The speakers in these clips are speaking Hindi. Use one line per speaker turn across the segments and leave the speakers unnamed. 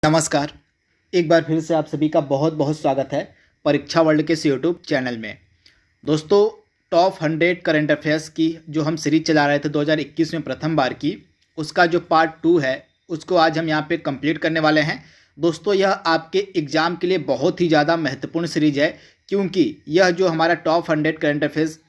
नमस्कार। एक बार फिर से आप सभी का बहुत बहुत स्वागत है परीक्षा वर्ल्ड के इस यूट्यूब चैनल में। दोस्तों, टॉप 100 करंट अफेयर्स की जो हम सीरीज चला रहे थे 2021 में प्रथम बार की, उसका जो पार्ट 2 है उसको आज हम यहाँ पे कंप्लीट करने वाले हैं। दोस्तों, यह आपके एग्ज़ाम के लिए बहुत ही ज़्यादा महत्वपूर्ण सीरीज है, क्योंकि यह जो हमारा टॉप 100 करंट अफेयर्स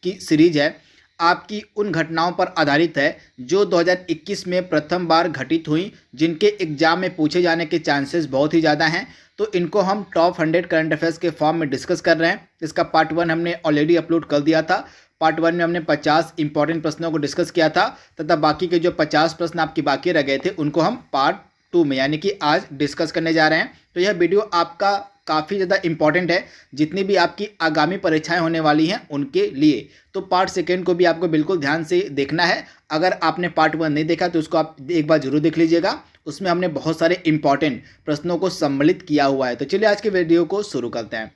की सीरीज है आपकी उन घटनाओं पर आधारित है जो 2021 में प्रथम बार घटित हुई, जिनके एग्जाम में पूछे जाने के चांसेस बहुत ही ज़्यादा हैं। तो इनको हम टॉप 100 करंट अफेयर्स के फॉर्म में डिस्कस कर रहे हैं। इसका पार्ट 1 हमने ऑलरेडी अपलोड कर दिया था। पार्ट 1 में हमने 50 इंपॉर्टेंट प्रश्नों को डिस्कस किया था तथा बाकी के जो 50 प्रश्न आपके बाकी रह गए थे उनको हम पार्ट 2 में यानी कि आज डिस्कस करने जा रहे हैं। तो यह वीडियो आपका काफ़ी ज़्यादा इंपॉर्टेंट है, जितनी भी आपकी आगामी परीक्षाएं होने वाली हैं उनके लिए। तो पार्ट सेकेंड को भी आपको बिल्कुल ध्यान से देखना है। अगर आपने पार्ट 1 नहीं देखा तो उसको आप एक बार जरूर देख लीजिएगा। उसमें हमने बहुत सारे इंपॉर्टेंट प्रश्नों को सम्मिलित किया हुआ है। तो चलिए आज के वीडियो को शुरू करते हैं।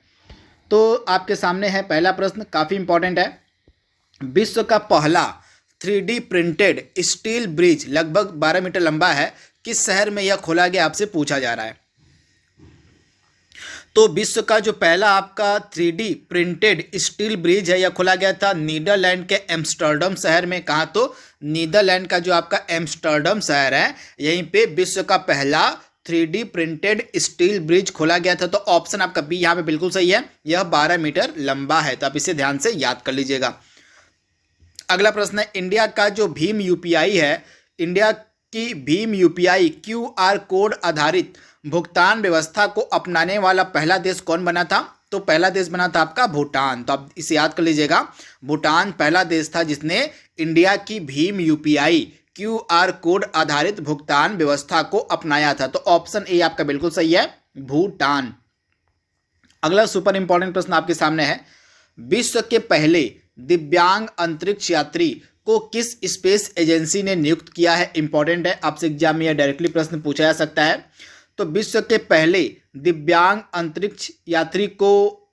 तो आपके सामने है पहला प्रश्न, काफ़ी इंपॉर्टेंट है। विश्व का पहला 3D प्रिंटेड स्टील ब्रिज लगभग 12 मीटर लंबा है, किस शहर में यह खोला गया, आपसे पूछा जा रहा है। तो विश्व का जो पहला आपका 3D प्रिंटेड स्टील ब्रिज है यह खोला गया था नीदरलैंड के एम्स्टर्डम शहर में। कहाँ? तो नीदरलैंड का जो आपका एम्स्टर्डम शहर है यहीं पे विश्व का पहला 3D प्रिंटेड स्टील ब्रिज खोला गया था। तो ऑप्शन आपका बी यहाँ पे बिल्कुल सही है, यह 12 मीटर लंबा है। तो आप इसे ध्यान से याद कर लीजिएगा। अगला प्रश्न है, इंडिया का जो भीम यूपीआई है, इंडिया की भीम यूपीआई QR कोड आधारित भुगतान व्यवस्था को अपनाने वाला पहला देश कौन बना था? तो पहला देश बना था आपका भूटान। तो आप इसे याद कर लीजिएगा, भूटान पहला देश था जिसने इंडिया की भीम यूपीआई QR कोड आधारित भुगतान व्यवस्था को अपनाया था। तो ऑप्शन ए आपका बिल्कुल सही है, भूटान। अगला सुपर इंपॉर्टेंट प्रश्न आपके सामने है, विश्व के पहले दिव्यांग अंतरिक्ष यात्री को किस स्पेस एजेंसी ने नियुक्त किया है? इंपॉर्टेंट है, आपसे एग्जाम में यह डायरेक्टली प्रश्न पूछा जा सकता है। तो विश्व के पहले दिव्यांग अंतरिक्ष यात्री को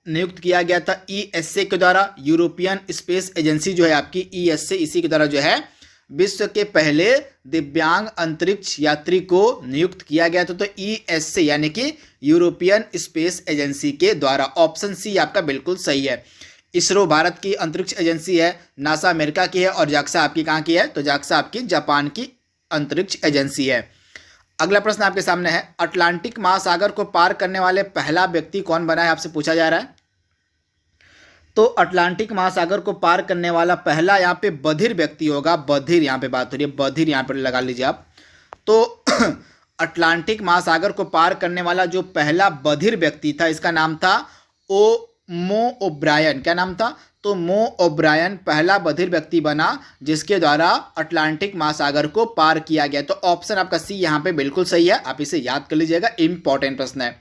नियुक्त किया गया था ESA के द्वारा। यूरोपियन स्पेस एजेंसी जो है आपकी ESA, इसी के द्वारा जो है विश्व के पहले दिव्यांग अंतरिक्ष यात्री को नियुक्त किया गया था। तो ESA यानी कि यूरोपियन स्पेस एजेंसी के द्वारा। ऑप्शन सी आपका बिल्कुल सही है। इसरो भारत की अंतरिक्ष एजेंसी है, नासा अमेरिका की है और जाक्सा आपकी कहाँ की है? तो जाक्सा आपकी जापान की अंतरिक्ष एजेंसी है। अगला प्रश्न आपके सामने है, अटलांटिक महासागर को पार करने वाले पहला व्यक्ति कौन बना है, आपसे पूछा जा रहा है। तो अटलांटिक महासागर को पार करने वाला पहला यहाँ पे बधिर व्यक्ति होगा। बधिर यहाँ पे बात हो रही है, बधिर यहाँ पे लगा लीजिए आप। तो अटलांटिक महासागर को पार करने वाला जो पहला बधिर व्यक्ति था इसका नाम था मो ओब्रायन। क्या नाम था? तो मो ओब्रायन पहला बधिर व्यक्ति बना जिसके द्वारा अटलांटिक महासागर को पार किया गया। तो ऑप्शन आपका सी यहाँ पे बिल्कुल सही है, आप इसे याद कर लीजिएगा, इंपॉर्टेंट प्रश्न है।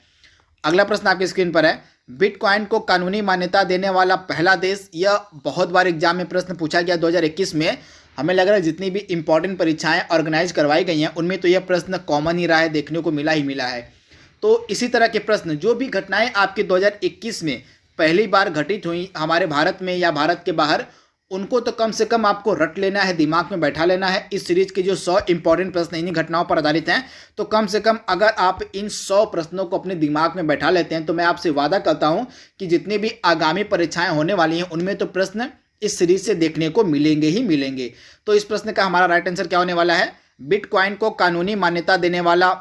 अगला प्रश्न आपकी स्क्रीन पर है, बिटकॉइन को कानूनी मान्यता देने वाला पहला देश। यह बहुत बार एग्जाम में प्रश्न पूछा गया 2021 में। हमें लग रहा है जितनी भी इंपॉर्टेंट परीक्षाएं ऑर्गेनाइज करवाई गई हैं उनमें तो यह प्रश्न कॉमन ही रहा है, देखने को मिला ही मिला है। तो इसी तरह के प्रश्न जो भी घटनाएं आपके 2021 में पहली बार घटित हुई हमारे भारत में या भारत के बाहर, उनको तो कम से कम आपको रट लेना है, दिमाग में बैठा लेना है। इस सीरीज के जो 100 इंपॉर्टेंट प्रश्न इन्हीं घटनाओं पर आधारित हैं, तो कम से कम अगर आप इन 100 प्रश्नों को अपने दिमाग में बैठा लेते हैं तो मैं आपसे वादा करता हूं कि जितनी भी आगामी परीक्षाएं होने वाली हैं उनमें तो प्रश्न इस सीरीज से देखने को मिलेंगे ही मिलेंगे। तो इस प्रश्न का हमारा राइट आंसर क्या होने वाला है? बिटकॉइन को कानूनी मान्यता देने वाला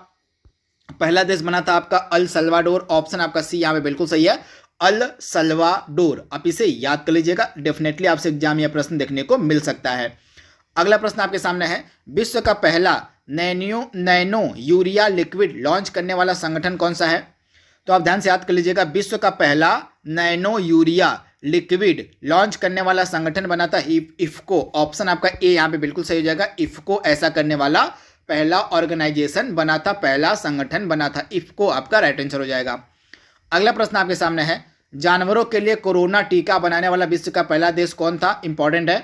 पहला देश बना था आपका अल सल्वाडोर। ऑप्शन आपका सी यहाँ पे बिल्कुल सही है, अल सल्वाडोर। आप इसे याद कर लीजिएगा, डेफिनेटली आपसे एग्जाम में यह प्रश्न देखने को मिल सकता है। अगला प्रश्न आपके सामने है, विश्व का पहला नैनो यूरिया लिक्विड लॉन्च करने वाला संगठन कौन सा है? तो आप ध्यान से याद कर लीजिएगा, विश्व का पहला नैनो यूरिया लिक्विड लॉन्च करने वाला संगठन बना था इफ्को। ऑप्शन आपका ए यहाँ पे बिल्कुल सही हो जाएगा, इफ्को ऐसा करने वाला पहला ऑर्गेनाइजेशन बना था, पहला संगठन बना था। इफ्को आपका राइट आंसर हो जाएगा। अगला प्रश्न आपके सामने है, जानवरों के लिए कोरोना टीका बनाने वाला विश्व का पहला देश कौन था? इंपॉर्टेंट है।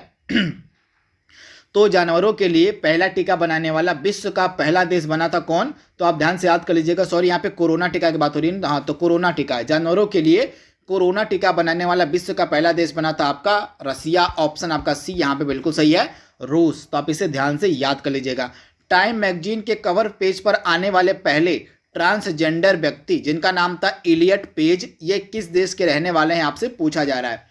तो जानवरों के लिए पहला टीका बनाने वाला विश्व का पहला देश बना था कौन? तो आप ध्यान से याद कर लीजिएगा। सॉरी, यहाँ पे कोरोना टीका की बात हो रही है। हाँ, तो कोरोना टीका, जानवरों के लिए कोरोना टीका बनाने वाला विश्व का पहला देश बना था आपका रसिया। ऑप्शन आपका सी यहाँ पे बिल्कुल सही है, रूस। तो आप इसे ध्यान से याद कर लीजिएगा। टाइम मैगजीन के कवर पेज पर आने वाले पहले ट्रांसजेंडर व्यक्ति जिनका नाम था इलियट पेज, ये किस देश के रहने वाले हैं आपसे पूछा जा रहा है।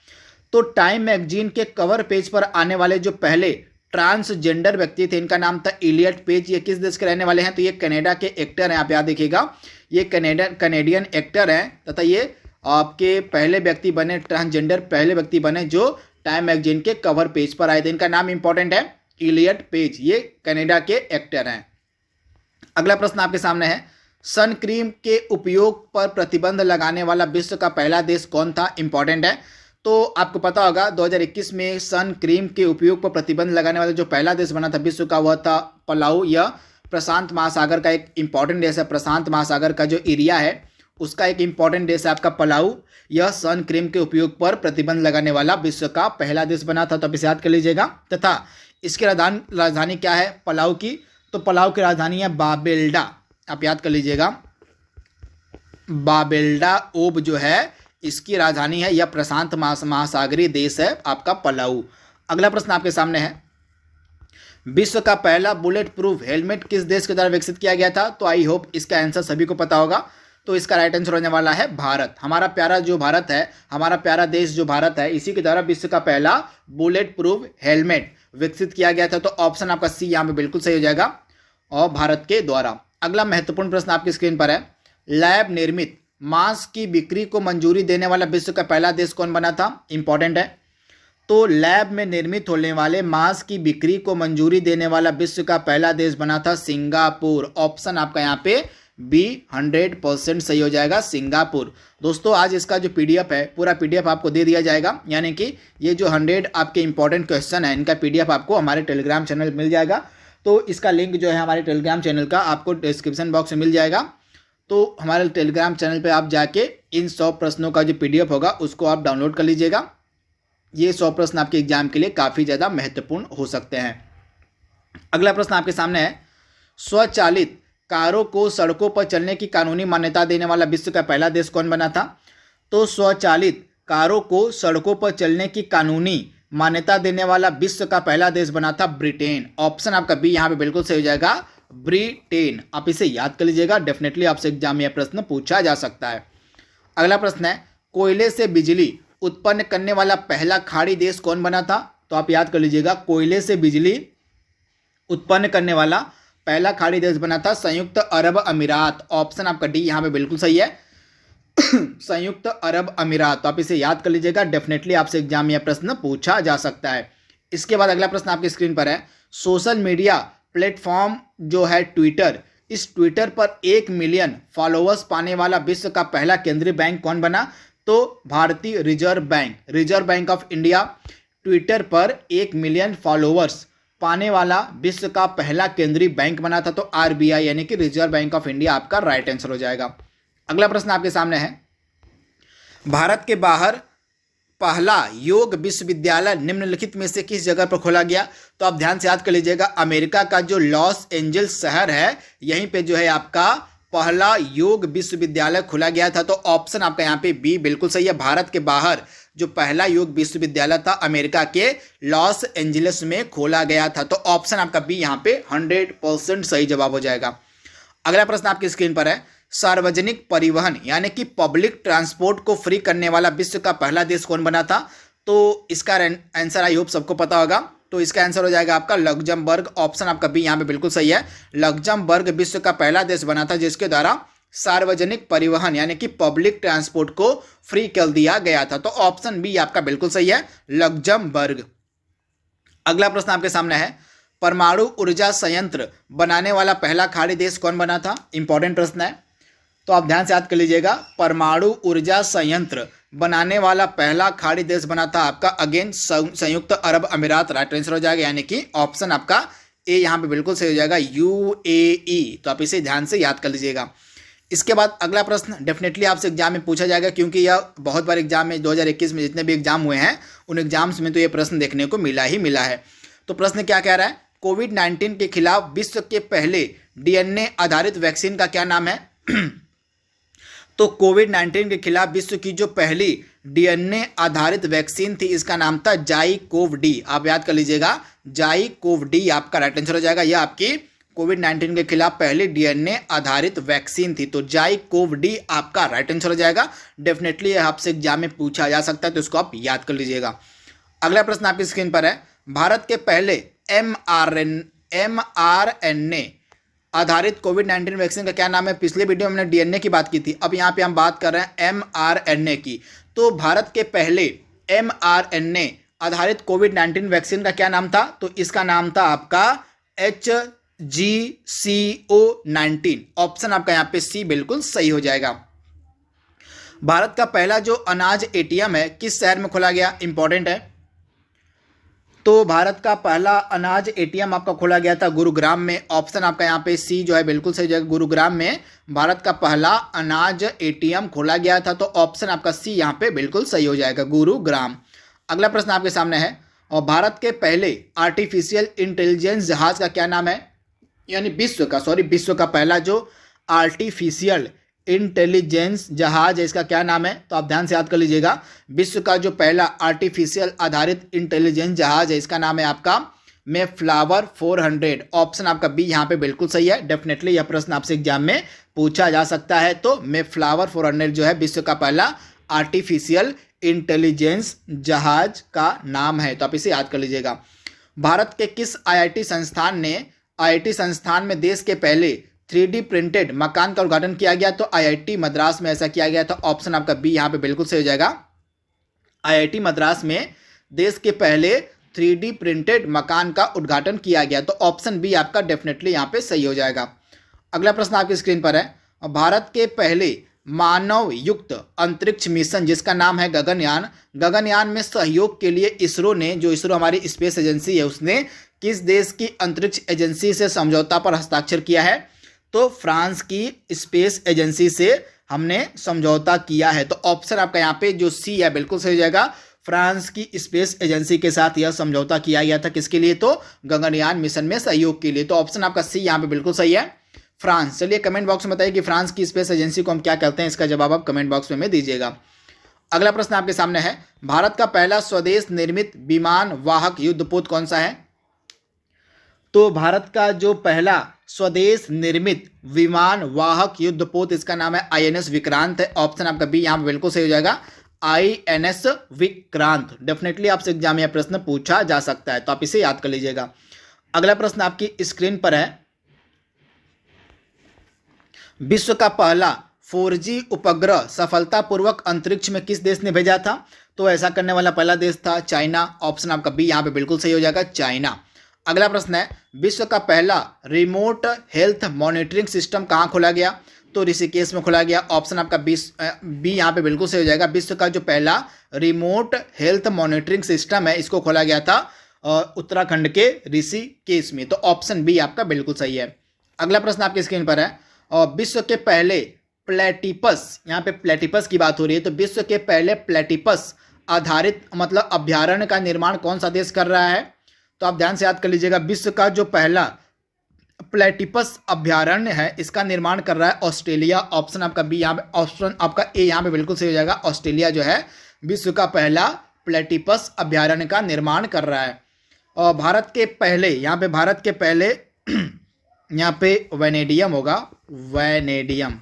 तो टाइम मैगजीन के कवर पेज पर आने वाले जो पहले ट्रांसजेंडर व्यक्ति थे इनका नाम था इलियट पेज, ये किस देश के रहने वाले हैं, तो ये कनाडा के एक्टर हैं। आप याद देखिएगा, ये कनेडियन एक्टर हैं तथा ये आपके पहले व्यक्ति बने, ट्रांसजेंडर पहले व्यक्ति बने जो टाइम मैगजीन के कवर पेज पर आए थे। इनका नाम इंपॉर्टेंट है, इलियट पेज, ये कनाडा के एक्टर हैं। अगला प्रश्न आपके सामने है, सन क्रीम के उपयोग पर प्रतिबंध लगाने वाला विश्व का पहला देश कौन था, इंपॉर्टेंट है। तो आपको पता होगा 2021 में सन क्रीम के उपयोग पर प्रतिबंध लगाने वाला जो पहला देश बना था विश्व का, वह था पलाऊ। यह प्रशांत महासागर का एक इंपॉर्टेंट देश है, प्रशांत महासागर का जो एरिया है उसका एक इंपॉर्टेंट देश है आपका पलाऊ। यह सन क्रीम के उपयोग पर प्रतिबंध लगाने वाला विश्व का पहला देश बना था, तो आप इसे याद कर लीजिएगा। तथा इसकी राजधानी क्या है पलाऊ की, तो पलाऊ की राजधानी है बाबेल्डा, आप याद कर लीजिएगा। बाबेल्डा ओब जो है इसकी राजधानी है, यह प्रशांत महासागरीय देश है आपका पलाऊ। अगला प्रश्न आपके सामने है, विश्व का पहला बुलेट प्रूफ हेलमेट किस देश के द्वारा विकसित किया गया था, तो आई होप इसका आंसर सभी को पता होगा। तो इसका राइट आंसर होने वाला है भारत। हमारा प्यारा जो भारत है, हमारा प्यारा देश जो भारत है, इसी के द्वारा विश्व का पहला बुलेट प्रूफ हेलमेट विकसित किया गया था। तो ऑप्शन आपका सी यहाँ पे बिल्कुल सही हो जाएगा, और भारत के द्वारा। अगला महत्वपूर्ण प्रश्न आपकी स्क्रीन पर है, लैब निर्मित मांस की बिक्री को मंजूरी देने वाला विश्व का पहला देश कौन बना था, इंपॉर्टेंट है। तो लैब में निर्मित होने वाले मांस की बिक्री को मंजूरी देने वाला विश्व का पहला देश बना था सिंगापुर। ऑप्शन आपका यहाँ पे बी 100% सही हो जाएगा, सिंगापुर। दोस्तों आज इसका जो पीडीएफ है, पूरा पीडीएफ आपको दे दिया जाएगा, यानी कि ये जो 100 आपके इंपॉर्टेंट क्वेश्चन है इनका पीडीएफ आपको हमारे टेलीग्राम चैनल मिल जाएगा। तो इसका लिंक जो है हमारे टेलीग्राम चैनल का आपको डिस्क्रिप्शन बॉक्स में मिल जाएगा। तो हमारे टेलीग्राम चैनल पे आप जाके इन 100 प्रश्नों का जो पीडीएफ होगा उसको आप डाउनलोड कर लीजिएगा। ये 100 प्रश्न आपके एग्जाम के लिए काफ़ी ज़्यादा महत्वपूर्ण हो सकते हैं। अगला प्रश्न आपके सामने है, स्वचालित कारों को सड़कों पर चलने की कानूनी मान्यता देने वाला विश्व का पहला देश कौन बना था। तो स्वचालित कारों को सड़कों पर चलने की कानूनी मान्यता देने वाला विश्व का पहला देश बना था ब्रिटेन। ऑप्शन आपका बी यहाँ पे बिल्कुल सही हो जाएगा, ब्रिटेन। आप इसे याद कर लीजिएगा, डेफिनेटली आपसे एग्जाम में यह प्रश्न पूछा जा सकता है। अगला प्रश्न है, कोयले से बिजली उत्पन्न करने वाला पहला खाड़ी देश कौन बना था। तो आप याद कर लीजिएगा, कोयले से बिजली उत्पन्न करने वाला पहला खाड़ी देश बना था संयुक्त अरब अमीरात। ऑप्शन आपका डी यहाँ पे बिल्कुल सही है, संयुक्त अरब अमीरात। तो आप इसे याद कर लीजिएगा, डेफिनेटली आपसे एग्जाम में यह प्रश्न पूछा जा सकता है। इसके बाद अगला प्रश्न आपकी स्क्रीन पर है, सोशल मीडिया प्लेटफॉर्म जो है ट्विटर, इस ट्विटर पर 1 मिलियन फॉलोअर्स पाने वाला विश्व का पहला केंद्रीय बैंक कौन बना। तो भारतीय reserve bank of India Twitter पर 1 मिलियन फॉलोअर्स पाने वाला विश्व का पहला केंद्रीय बैंक बना था। तो आरबीआई यानी कि रिजर्व बैंक ऑफ इंडिया आपका राइट आंसर हो जाएगा। अगला प्रश्न आपके सामने है, भारत के बाहर पहला योग विश्वविद्यालय निम्नलिखित में से किस जगह पर खोला गया। तो आप ध्यान से याद कर लीजिएगा, अमेरिका का जो लॉस एंजल्स शहर है यहीं पे जो है आपका पहला योग विश्वविद्यालय खोला गया था। तो ऑप्शन आपका यहाँ पे बी बिल्कुल सही है, भारत के बाहर जो पहला योग विश्वविद्यालय था अमेरिका के लॉस एंजलिस में खोला गया था। तो ऑप्शन आपका बी यहाँ पे 100% सही जवाब हो जाएगा। अगला प्रश्न आपकी स्क्रीन पर है, सार्वजनिक परिवहन यानी कि पब्लिक ट्रांसपोर्ट को फ्री करने वाला विश्व का पहला देश कौन बना था। तो इसका आंसर आई होप सबको पता होगा। तो इसका आंसर हो जाएगा आपका लग्जमबर्ग। ऑप्शन आपका बी यहाँ पे बिल्कुल सही है, लग्जमबर्ग विश्व का पहला देश बना था जिसके द्वारा सार्वजनिक परिवहन यानी कि पब्लिक ट्रांसपोर्ट को फ्री कर दिया गया था। तो ऑप्शन बी आपका बिल्कुल सही है, लग्जमबर्ग। अगला प्रश्न आपके सामने है, परमाणु ऊर्जा संयंत्र बनाने वाला पहला खाड़ी देश कौन बना था। इंपॉर्टेंट प्रश्न है, तो आप ध्यान से याद कर लीजिएगा, परमाणु ऊर्जा संयंत्र बनाने वाला पहला खाड़ी देश बना था आपका अगेन संयुक्त अरब अमीरात। राइट आंसर हो जाएगा, यानी कि ऑप्शन आपका ए यहाँ पे बिल्कुल सही हो जाएगा, यूएई। तो आप इसे ध्यान से याद कर लीजिएगा। इसके बाद अगला प्रश्न डेफिनेटली आपसे एग्जाम में पूछा जाएगा, क्योंकि यह बहुत बार एग्जाम में 2021 में जितने भी एग्जाम हुए हैं उन एग्जाम्स में तो ये प्रश्न देखने को मिला है। तो प्रश्न क्या कह रहा है, कोविड-19 के खिलाफ विश्व के पहले डीएनए आधारित वैक्सीन का क्या नाम है। तो कोविड-19 के खिलाफ विश्व की जो पहली डीएनए आधारित वैक्सीन थी इसका नाम था जाइकोव डी। आप याद कर लीजिएगा, जाइकोव डी आपका राइट आंसर हो जाएगा। यह आपकी कोविड-19 के खिलाफ पहली डीएनए आधारित वैक्सीन थी। तो जाइकोव-डी आपका राइट आंसर हो जाएगा। डेफिनेटली यह आपसे एग्जाम में पूछा जा सकता है, तो इसको आप याद कर लीजिएगा। अगला प्रश्न आपकी स्क्रीन पर है, भारत के पहले mRNA आधारित कोविड-19 वैक्सीन का क्या नाम है? पिछले वीडियो में हमने डीएनए की बात की थी, अब यहाँ पे हम बात कर रहे हैं mRNA की। तो भारत के पहले mRNA आधारित कोविड-19 वैक्सीन का क्या नाम था? तो इसका नाम था आपका HGCO19। ऑप्शन आपका यहाँ पे सी बिल्कुल सही हो जाएगा। भारत का पहला जो अनाज एटीएम है किस शहर में खोला गया? इंपॉर्टेंट है। तो भारत का पहला अनाज एटीएम आपका खोला गया था गुरुग्राम में। ऑप्शन आपका यहाँ पे सी जो है बिल्कुल सही जगह, गुरुग्राम में भारत का पहला अनाज एटीएम खोला गया था। तो ऑप्शन आपका सी यहाँ पे बिल्कुल सही हो जाएगा, गुरुग्राम। अगला प्रश्न आपके सामने है, और भारत के पहले आर्टिफिशियल इंटेलिजेंस जहाज का क्या नाम है? यानी विश्व का पहला जो आर्टिफिशियल इंटेलिजेंस जहाज है इसका क्या नाम है? तो आप ध्यान से याद कर लीजिएगा। विश्व का जो पहला आर्टिफिशियल आधारित इंटेलिजेंस जहाज है इसका नाम है आपका मेफ्लावर 400। ऑप्शन आपका बी यहाँ पे बिल्कुल सही है। डेफिनेटली यह प्रश्न आपसे एग्जाम में पूछा जा सकता है। तो मेफ्लावर 400 जो है विश्व का पहला आर्टिफिशियल इंटेलिजेंस जहाज का नाम है, तो आप इसे याद कर लीजिएगा। भारत के किस आईआईटी संस्थान में देश के पहले 3D प्रिंटेड मकान का उद्घाटन किया गया? तो आईआईटी मद्रास में ऐसा किया गया था। ऑप्शन आपका बी यहाँ पे बिल्कुल सही हो जाएगा। आईआईटी मद्रास में देश के पहले 3D प्रिंटेड मकान का उद्घाटन किया गया। तो ऑप्शन बी आपका डेफिनेटली यहाँ पे सही हो जाएगा। अगला प्रश्न आपकी स्क्रीन पर है, भारत के पहले मानव युक्त अंतरिक्ष मिशन जिसका नाम है गगनयान में सहयोग के लिए इसरो ने, जो इसरो हमारी स्पेस एजेंसी है, उसने किस देश की अंतरिक्ष एजेंसी से समझौता पर हस्ताक्षर किया है? तो फ्रांस की स्पेस एजेंसी से हमने समझौता किया है। तो ऑप्शन आपका यहाँ पे जो सी है बिल्कुल सही हो जाएगा। फ्रांस की स्पेस एजेंसी के साथ यह समझौता किया गया था, किसके लिए? तो गगनयान मिशन में सहयोग के लिए। तो ऑप्शन आपका सी यहाँ पे बिल्कुल सही है, फ्रांस। चलिए कमेंट बॉक्स में बताइए कि फ्रांस की स्पेस एजेंसी को हम क्या कहते हैं, इसका जवाब आप कमेंट बॉक्स में दीजिएगा। अगला प्रश्न आपके सामने है, भारत का पहला स्वदेश निर्मित विमान वाहक युद्धपोत कौन सा है? तो भारत का जो पहला स्वदेश निर्मित विमान वाहक युद्धपोत इसका नाम है आईएनएस विक्रांत है। ऑप्शन आपका बी यहाँ पे बिल्कुल सही हो जाएगा, आईएनएस विक्रांत। डेफिनेटली आपसे एग्जाम में यह प्रश्न पूछा जा सकता है, तो आप इसे याद कर लीजिएगा। अगला प्रश्न आपकी स्क्रीन पर है, विश्व का पहला 4G उपग्रह सफलतापूर्वक अंतरिक्ष में किस देश ने भेजा था? तो ऐसा करने वाला पहला देश था चाइना। ऑप्शन आपका बी यहाँ पे बिल्कुल सही हो जाएगा, चाइना। अगला प्रश्न है, विश्व का पहला रिमोट हेल्थ मॉनिटरिंग सिस्टम कहाँ खोला गया? तो ऋषिकेश में खोला गया। ऑप्शन आपका बी यहाँ पे बिल्कुल सही हो जाएगा। विश्व का जो पहला रिमोट हेल्थ मॉनिटरिंग सिस्टम है इसको खोला गया था उत्तराखंड के ऋषिकेश में। तो ऑप्शन बी आपका बिल्कुल सही है। अगला प्रश्न आपकी स्क्रीन पर है, और विश्व के पहले प्लेटिपस, यहाँ पे प्लेटिपस की बात हो रही है, तो विश्व के पहले प्लेटिपस आधारित मतलब अभ्यारण्य का निर्माण कौन सा देश कर रहा है? तो आप ध्यान से याद कर लीजिएगा। विश्व का जो पहला प्लेटिपस अभ्यारण्य है इसका निर्माण कर रहा है ऑस्ट्रेलिया। ऑप्शन आपका बी यहाँ पे, ऑप्शन आपका ए यहाँ पे बिल्कुल सही हो जाएगा। ऑस्ट्रेलिया जो है विश्व का पहला प्लेटिपस अभ्यारण्य का निर्माण कर रहा है। और भारत के पहले, यहाँ पे भारत के पहले यहाँ पे वैनेडियम होगा, वैनेडियम।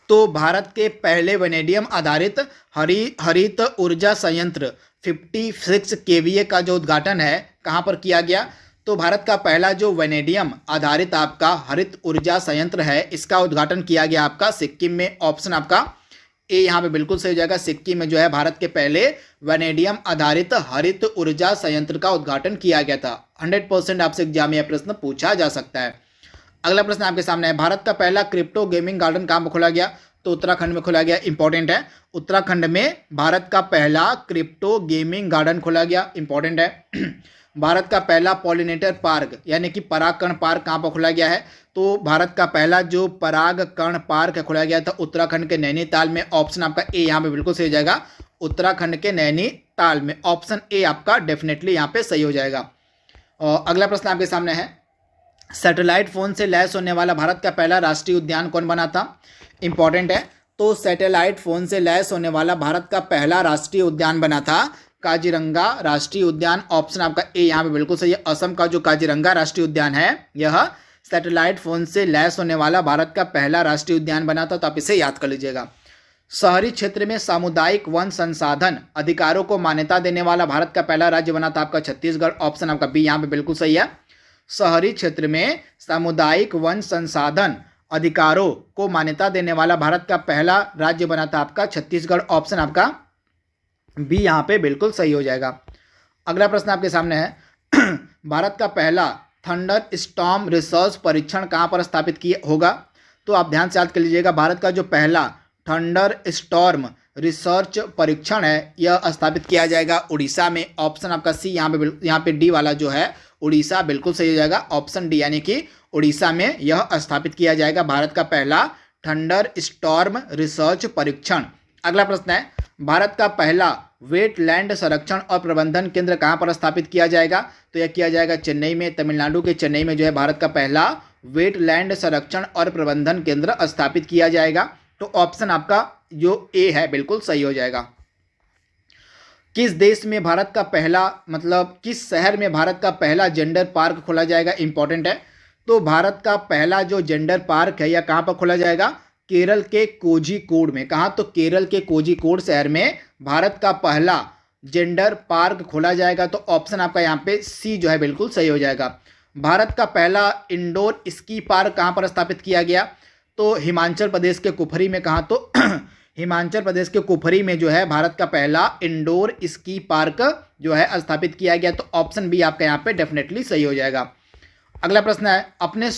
तो भारत के पहले वैनेडियम आधारित हरित ऊर्जा संयंत्र 56 केवीए का जो उद्घाटन है कहाँ पर किया गया? तो भारत का पहला जो वैनेडियम आधारित आपका हरित ऊर्जा संयंत्र है इसका उद्घाटन किया गया आपका सिक्किम में। ऑप्शन आपका ए यहाँ पे बिल्कुल सही हो जाएगा। सिक्किम में जो है भारत के पहले वैनेडियम आधारित हरित ऊर्जा संयंत्र का उद्घाटन किया गया था। 100% आपसे एग्जाम में यह प्रश्न पूछा जा सकता है। अगला प्रश्न आपके सामने है, भारत का पहला क्रिप्टो गेमिंग गार्डन कहाँ पर खोला गया? तो उत्तराखंड में खोला गया। इंपॉर्टेंट है, उत्तराखंड में भारत का पहला क्रिप्टो गेमिंग गार्डन खोला गया। इंपॉर्टेंट है। भारत का पहला पॉलिनेटर पार्क यानी कि परागकण पार्क कहाँ पर खोला गया है? तो भारत का पहला जो परागकण पार्क खोला गया था उत्तराखंड के नैनीताल में। ऑप्शन आपका ए यहाँ पे बिल्कुल सही हो जाएगा, उत्तराखंड के नैनीताल में। ऑप्शन ए आपका डेफिनेटली यहाँ पे सही हो जाएगा। और अगला प्रश्न आपके सामने है, सैटेलाइट फोन से लैस होने वाला भारत का पहला राष्ट्रीय उद्यान कौन बना था? इंपॉर्टेंट है, तो सैटेलाइट फोन से लैस होने वाला भारत का पहला राष्ट्रीय उद्यान बना था काजीरंगा राष्ट्रीय उद्यान। ऑप्शन आपका ए यहाँ पे बिल्कुल सही है। असम का जो काजीरंगा राष्ट्रीय उद्यान है यह सैटेलाइट फोन से लैस होने वाला भारत का पहला राष्ट्रीय उद्यान बना था, तो आप इसे याद कर लीजिएगा। शहरी क्षेत्र में सामुदायिक वन संसाधन अधिकारों को मान्यता देने वाला भारत का पहला राज्य बना था आपका छत्तीसगढ़। ऑप्शन आपका बी यहाँ पे बिल्कुल सही है। शहरी क्षेत्र में सामुदायिक वन संसाधन अधिकारों को मान्यता देने वाला भारत का पहला राज्य बना था आपका छत्तीसगढ़। ऑप्शन आपका बी यहाँ पे बिल्कुल सही हो जाएगा। अगला प्रश्न आपके सामने है भारत का पहला थंडर स्टॉर्म रिसर्च परीक्षण कहाँ पर स्थापित किया होगा? तो आप ध्यान से याद कर लीजिएगा। भारत का जो पहला थंडर स्टॉर्म रिसर्च परीक्षण है यह स्थापित किया जाएगा उड़ीसा में। ऑप्शन आपका सी यहाँ पे डी वाला जो है उड़ीसा बिल्कुल सही हो जाएगा। ऑप्शन डी यानी कि उड़ीसा में यह स्थापित किया जाएगा भारत का पहला थंडर स्टॉर्म रिसर्च परीक्षण। अगला प्रश्न है भारत का पहला वेटलैंड संरक्षण और प्रबंधन केंद्र कहाँ पर स्थापित किया जाएगा? तो यह किया जाएगा चेन्नई में। तमिलनाडु के चेन्नई में जो है भारत का पहला वेटलैंड संरक्षण और प्रबंधन केंद्र स्थापित किया जाएगा। तो ऑप्शन आपका जो ए है बिल्कुल सही हो जाएगा। किस देश में भारत का पहला किस शहर में भारत का पहला जेंडर पार्क खोला जाएगा? इंपॉर्टेंट है। तो भारत का पहला जो जेंडर पार्क है यह कहाँ पर खोला जाएगा? केरल के कोझिकोड में। कहाँ? तो केरल के कोझिकोड शहर में भारत का पहला जेंडर पार्क खोला जाएगा। तो ऑप्शन आपका यहाँ पे सी जो है बिल्कुल सही हो जाएगा। भारत का पहला इंडोर स्की पार्क कहाँ पर स्थापित किया गया? तो हिमाचल प्रदेश के कुफरी में। कहाँ? तो हिमाचल प्रदेश के कुफरी में जो है भारत का पहला इंडोर स्की पार्क जो है स्थापित किया गया। तो ऑप्शन बी आपका यहाँ पे डेफिनेटली सही हो जाएगा। अगला प्रश्न है अपने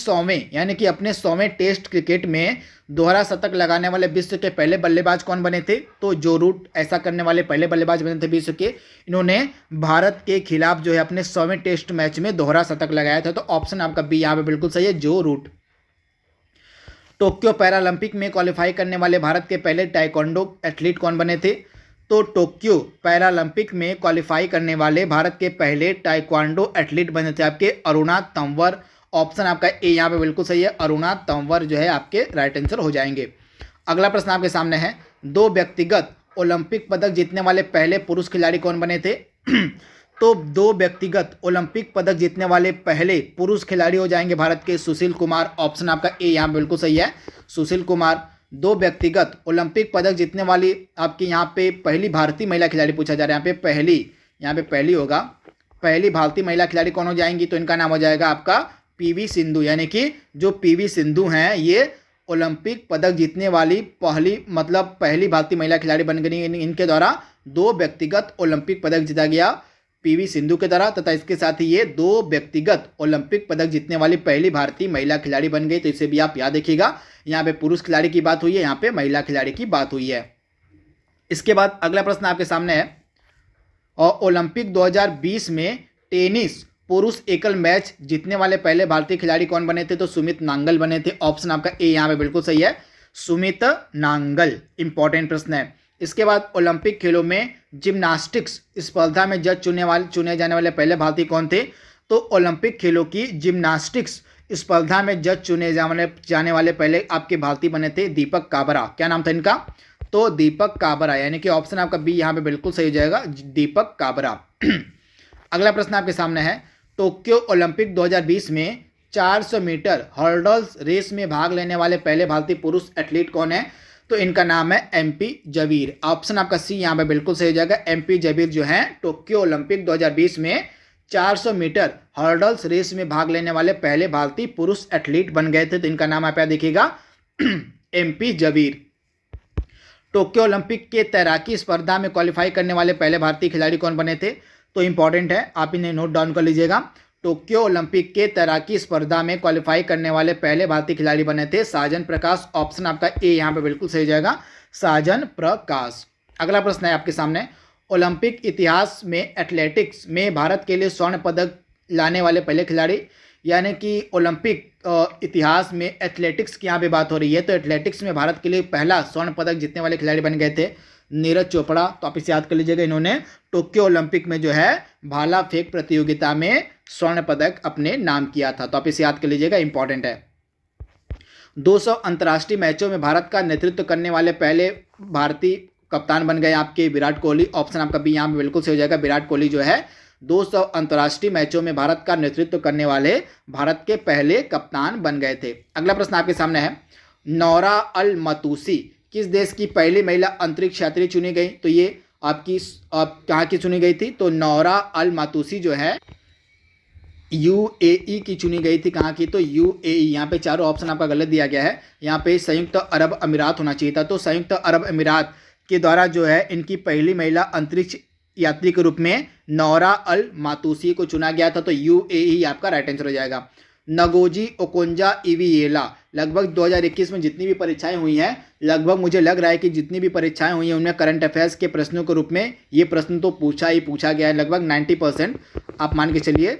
100वें टेस्ट क्रिकेट में दोहरा शतक लगाने वाले विश्व के पहले बल्लेबाज कौन बने थे? तो जो रूट ऐसा करने वाले पहले बल्लेबाज बने थे विश्व के। इन्होंने भारत के खिलाफ जो है अपने 100वें टेस्ट मैच में दोहरा शतक लगाया था। तो ऑप्शन आपका बी यहाँ पे बिल्कुल सही है, जो रूट। टोक्यो पैरालंपिक में क्वालिफाई करने वाले भारत के पहले टाइकोंडो एथलीट कौन बने थे? तो टोक्यो पैरालंपिक में क्वालिफाई करने वाले भारत के पहले टाइक्वांडो एथलीट बने थे आपके अरुणा तंवर। ऑप्शन आपका ए यहाँ पे बिल्कुल सही है, अरुणा तंवर जो है आपके राइट आंसर हो जाएंगे। अगला प्रश्न आपके सामने है 2 व्यक्तिगत ओलंपिक पदक जीतने वाले पहले पुरुष खिलाड़ी कौन बने थे? तो 2 व्यक्तिगत ओलंपिक पदक जीतने वाले पहले पुरुष खिलाड़ी हो जाएंगे भारत के सुशील कुमार। ऑप्शन आपका ए यहाँ बिल्कुल सही है, सुशील कुमार। 2 व्यक्तिगत ओलंपिक पदक जीतने वाली आपकी यहाँ पे पहली भारतीय महिला खिलाड़ी पूछा जा रहा है। यहाँ पे पहली होगा, पहली भारतीय महिला खिलाड़ी कौन हो जाएंगी? तो इनका नाम हो जाएगा आपका पीवी सिंधु। यानी कि जो पीवी सिंधु हैं ये ओलंपिक पदक जीतने वाली पहली भारतीय महिला खिलाड़ी बन गई। इनके द्वारा 2 व्यक्तिगत ओलंपिक पदक जीता गया पीवी सिंधु के द्वारा, तथा इसके साथ ही ये 2 व्यक्तिगत ओलंपिक पदक जीतने वाली पहली भारतीय महिला खिलाड़ी बन गई। तो इसे भी आप याद रखिएगा। यहाँ पे पुरुष खिलाड़ी की बात हुई है, यहाँ पे महिला खिलाड़ी की बात हुई है। इसके बाद अगला प्रश्न आपके सामने है और ओलंपिक 2020 में टेनिस पुरुष एकल मैच जीतने वाले पहले भारतीय खिलाड़ी कौन बने थे? तो सुमित नांगल बने थे। ऑप्शन आपका ए यहाँ पे बिल्कुल सही है, सुमित नांगल। इंपॉर्टेंट प्रश्न है। इसके बाद ओलंपिक खेलों में जिम्नास्टिक्स स्पर्धा में जज चुने जाने वाले पहले भारतीय कौन थे? तो ओलंपिक खेलों की जिम्नास्टिक्स स्पर्धा में जज चुने जाने वाले पहले आपके भारतीय बने थे दीपक काबरा। क्या नाम था इनका? तो दीपक काबरा। यानी कि ऑप्शन आपका बी यहाँ पे बिल्कुल सही हो जाएगा, दीपक काबरा। अगला प्रश्न आपके सामने है टोक्यो ओलंपिक 2020 में 400 मीटर हर्डल्स रेस में भाग लेने वाले पहले भारतीय पुरुष एथलीट कौन है? तो इनका नाम है एमपी जबीर। ऑप्शन आपका सी यहाँ पे बिल्कुल सही हो जाएगा, एमपी जबीर जो है टोक्यो ओलंपिक 2020 में 400 मीटर हर्डल्स रेस में भाग लेने वाले पहले भारतीय पुरुष एथलीट बन गए थे। तो इनका नाम आप यहाँ देखिएगा एमपी जबीर। टोक्यो ओलंपिक के तैराकी स्पर्धा में क्वालिफाई करने वाले पहले भारतीय खिलाड़ी कौन बने थे? तो इंपॉर्टेंट है, आप इन्हें नोट डाउन कर लीजिएगा। टोक्यो ओलंपिक के तैराकी स्पर्धा में क्वालिफाई करने वाले पहले भारतीय खिलाड़ी बने थे साजन प्रकाश। ऑप्शन आपका ए यहाँ पे बिल्कुल सही जाएगा, साजन प्रकाश। अगला प्रश्न है आपके सामने ओलंपिक इतिहास में एथलेटिक्स में भारत के लिए स्वर्ण पदक लाने वाले पहले खिलाड़ी। यानी कि ओलंपिक इतिहास में एथलेटिक्स की यहाँ पे बात हो रही है। तो एथलेटिक्स में भारत के लिए पहला स्वर्ण पदक जीतने वाले खिलाड़ी बन गए थे नीरज चोपड़ा। तो आप इसे याद कर लीजिएगा, इन्होंने टोक्यो ओलंपिक में जो है भाला फेंक प्रतियोगिता में स्वर्ण पदक अपने नाम किया था। तो आप इसे याद कर लीजिएगा, इंपॉर्टेंट है। 200 अंतर्राष्ट्रीय मैचों में भारत का नेतृत्व करने वाले पहले भारतीय कप्तान बन गए आपके विराट कोहली। ऑप्शन आपका बी यहाँ पे बिल्कुल सही हो जाएगा। विराट कोहली जो है 200 अंतर्राष्ट्रीय मैचों में भारत का नेतृत्व करने वाले भारत के पहले कप्तान बन गए थे। अगला प्रश्न आपके सामने है, नौरा अल मतूसी किस देश की पहली महिला अंतरिक्ष यात्री चुनी गई? तो ये आपकी कहाँ की चुनी गई थी? तो नौरा अल मतूसी जो है यूएई की चुनी गई थी। कहाँ की? तो यूएई। यहाँ पे चारों ऑप्शन आपका गलत दिया गया है। यहाँ पे संयुक्त अरब अमीरात होना चाहिए था। तो संयुक्त अरब अमीरात के द्वारा जो है इनकी पहली महिला अंतरिक्ष यात्री के रूप में नौरा अल मातूसी को चुना गया था। तो यूएई आपका राइट आंसर हो जाएगा। नगोजी ओकोंजा इवियेला, लगभग 2021 में जितनी भी परीक्षाएं हुई हैं, लगभग मुझे लग रहा है कि जितनी भी परीक्षाएं हुई हैं उनमें करंट अफेयर्स के प्रश्नों के रूप में ये प्रश्न तो पूछा गया है। लगभग 90% आप मान के चलिए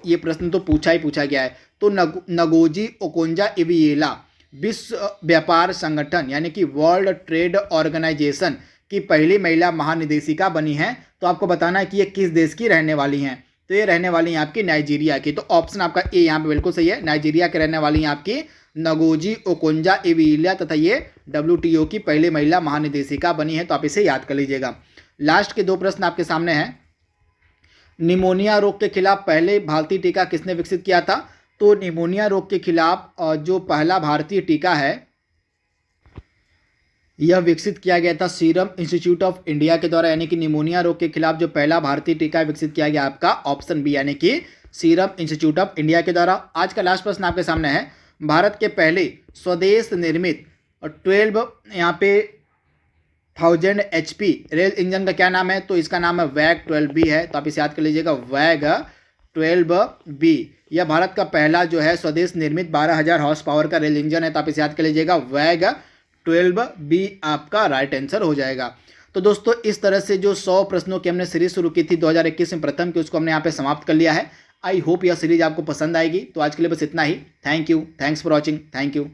ये प्रश्न तो पूछा गया है। तो नगोजी ओकोंजा इवियेला विश्व व्यापार संगठन यानी कि वर्ल्ड ट्रेड ऑर्गेनाइजेशन की पहली महिला महानिदेशिका बनी हैं। तो आपको बताना है कि ये किस देश की रहने वाली हैं। तो ये रहने वाली हैं आपकी नाइजीरिया की। तो ऑप्शन आपका ए यहाँ पे बिल्कुल सही है। नाइजीरिया के रहने वाली हैं आपकी नगोजी ओकोंजा इवियेला तथा ये WTO की पहली महिला महानिदेशिका बनी है। तो आप इसे याद कर लीजिएगा। लास्ट के 2 प्रश्न आपके सामने हैं। निमोनिया रोग के खिलाफ पहले भारतीय टीका किसने विकसित किया था? तो निमोनिया रोग के खिलाफ जो पहला भारतीय टीका है यह विकसित किया गया था सीरम इंस्टीट्यूट ऑफ इंडिया के द्वारा। यानी कि निमोनिया रोग के खिलाफ जो पहला भारतीय टीका विकसित किया गया आपका ऑप्शन बी यानी कि सीरम इंस्टीट्यूट ऑफ इंडिया के द्वारा। आज का लास्ट प्रश्न आपके सामने है, भारत के पहले स्वदेश निर्मित 12 यहाँ पे 1000 HP रेल इंजन का क्या नाम है? तो इसका नाम है वैग 12B है। तो आप इसे याद कर लीजिएगा, वैग 12B। यह भारत का पहला जो है स्वदेश निर्मित 12000 हॉर्स पावर का रेल इंजन है। तो आप इसे याद कर लीजिएगा, वैग 12B आपका राइट आंसर हो जाएगा। तो दोस्तों इस तरह से जो 100 प्रश्नों की हमने सीरीज शुरू की थी 2021 में प्रथम की, उसको हमने यहाँ पे समाप्त कर लिया है। आई होप यह सीरीज आपको पसंद आएगी। तो आज के लिए बस इतना ही। Thank you, thanks for watching, thank you.